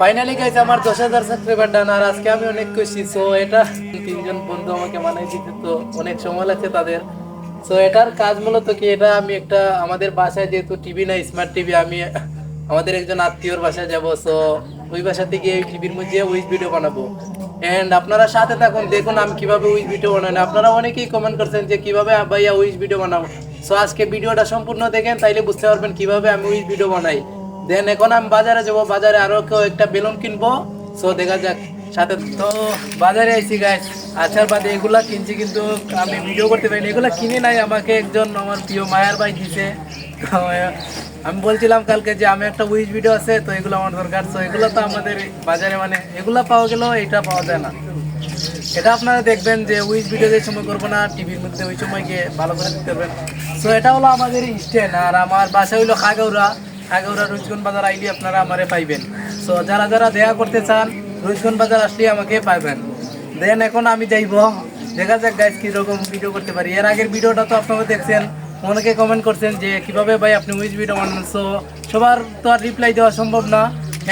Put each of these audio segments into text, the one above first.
Finally guys আমার 10,000 subscriber ডান। আর আজকে আমি অনেক খুশি। সো এটা তিনজন বন্ধু আমাকে বানাই দিতে, তো অনেক সময় লাগছে তাদের। সো এটার কাজ মূলত কি, এটা আমি একটা আমাদের বাসায় যেহেতু টিভি নাই, স্মার্ট টিভি, আমি আমাদের একজন আত্মীয়র বাসায় যাব। সো ওই বাসা থেকে এই টিভির মধ্যে উইজ ভিডিও বানাবো। এন্ড আপনারা সাথে থাকুন, দেখুন আমি কিভাবে উইজ ভিডিও বানাই। আপনারা অনেকেই কমেন্ট করছেন যে কিভাবে ভাইয়া উইজ ভিডিও বানাবো। সো আজকে ভিডিওটা সম্পূর্ণ দেখেন, তাইলে বুঝতে পারবেন কিভাবে আমি উইজ ভিডিও বানাই। দেন এখন আমি বাজারে যাব, বাজারে আরো একটা বেলুন কিনবো। সো দেখা যাক সাথে। তো বাজারে আইছি গাইস, আসার বাদে এগুলা কিনছি, কিন্তু আমি ভিডিও করতে পারিনি। এগুলা কিনে নাই, আমাকে একজন আমার প্রিয় মায়ার ভাই দিছে। তো আমি বলছিলাম কালকে যে আমি একটা উইজ ভিডিও আছে, তো এগুলো আমার দরকার। তো এগুলো তো আমাদের বাজারে মানে এগুলা পাওয়া গেলেও এটা পাওয়া যায় না। এটা আপনারা দেখবেন যে উইজ ভিডিও যে সময় করবো না টিভির মধ্যে, ওই সময় গিয়ে ভালো করে দিতে পারবেন। সো এটা হলো আমাদের স্ট্যান্ড। আর আমার বাসা হইলো খাগাউড়া। খাগাউড়া রুজগঞ্জ বাজার আইলে আপনারা আমারে পাইবেন। সো যারা যারা দেখা করতে চান রুজগঞ্জ বাজার আসলে আমাকে পাইবেন। দেন এখন আমি যাইব, দেখা যাক গাইস কিরকম ভিডিও করতে পারি। এর আগের ভিডিওটা তো আপনারা দেখছেন, অনেকে কমেন্ট করছেন যে কিভাবে ভাই আপনি উইজ ভিডিও বানান। সো সবার তো আর রিপ্লাই দেওয়া সম্ভব না।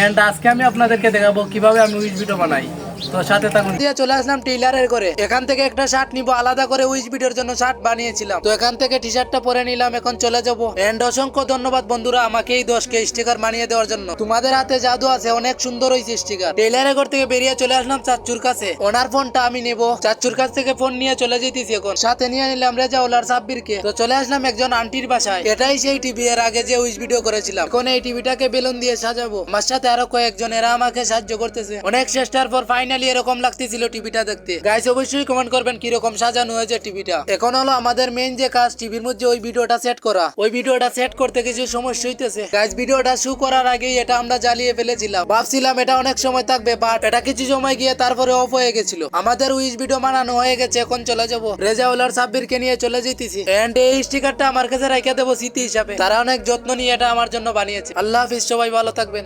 এন্ড আজকে আমি আপনাদেরকে দেখাবো কিভাবে আমি উইজ ভিডিও বানাই। তো সাথে থাকুন। দিয়ে চলে আসলাম টেইলারের করে। এখান থেকে একটা শার্ট নিব, আলাদা করে উইজ ভিডিওর জন্য শার্ট বানিয়েছিলাম। তো এখান থেকে টি শার্টটা পরে নিলাম, এখন চলে যাব। এন্ড অসংখ্য ধন্যবাদ বন্ধুরা আমাকে এই 10কে স্টিকার বানিয়ে দেওয়ার জন্য। তোমাদের হাতে জাদু আছে, অনেক সুন্দর হয়েছে স্টিকার। টেইলারের ঘর থেকে বেরিয়ে চলে আসলাম চাচ্চুর কাছে। ওনার ফোনটা আমি নেব, চাচ্চুর কাছ থেকে ফোন নিয়ে চলে যেতেছি। এখন সাথে নিয়ে নিলাম রেজাউলার সাব্বিরকে। তো চলে আসলাম একজন আন্টির বাসায়। এটাই সেই টিভি, এর আগে যে উইজ ভিডিও করেছিলাম। এখন এই টিভিটাকে বেলুন দিয়ে সাজাবো। আমার সাথে আরো কয়েকজন, এরা আমাকে সাহায্য করতেছে। অনেক চেষ্টার পর ফাইনালি এরকম লাগতেছিল টিভিটা দেখতে। গাইস অবশ্যই কমেন্ট করবেন কিরকম সাজানো হয়েছে টিভিটা। এখন হলো আমাদের মেইন যে কাজ, টিভির মধ্যে ওই ভিডিওটা সেট করা। ওই ভিডিওটা সেট করতে কিছু সমস্যা হইতেছে। গাইস ভিডিওটা শুরু করার আগেই এটা আমরা জ্বালিয়ে ফেলেছিলাম। ভাবছিলাম এটা অনেক সময় থাকবে, বাট এটা কিছু সময় গিয়ে তারপরে অফ হয়ে গেছিল। আমাদের উইজ ভিডিও বানানো হয়ে গেছে, এখন চলে যাবো। রেজাউলার সাব্বিরকে নিয়ে চলে যেতেছি। এন্ড এই স্টিকারটা আমার কাছে রাইখা দেবো স্মৃতি হিসাবে। তারা অনেক যত্ন নিয়ে এটা আমার জন্য বানিয়েছে। আল্লাহ হাফিজ, সবাই ভালো থাকবেন।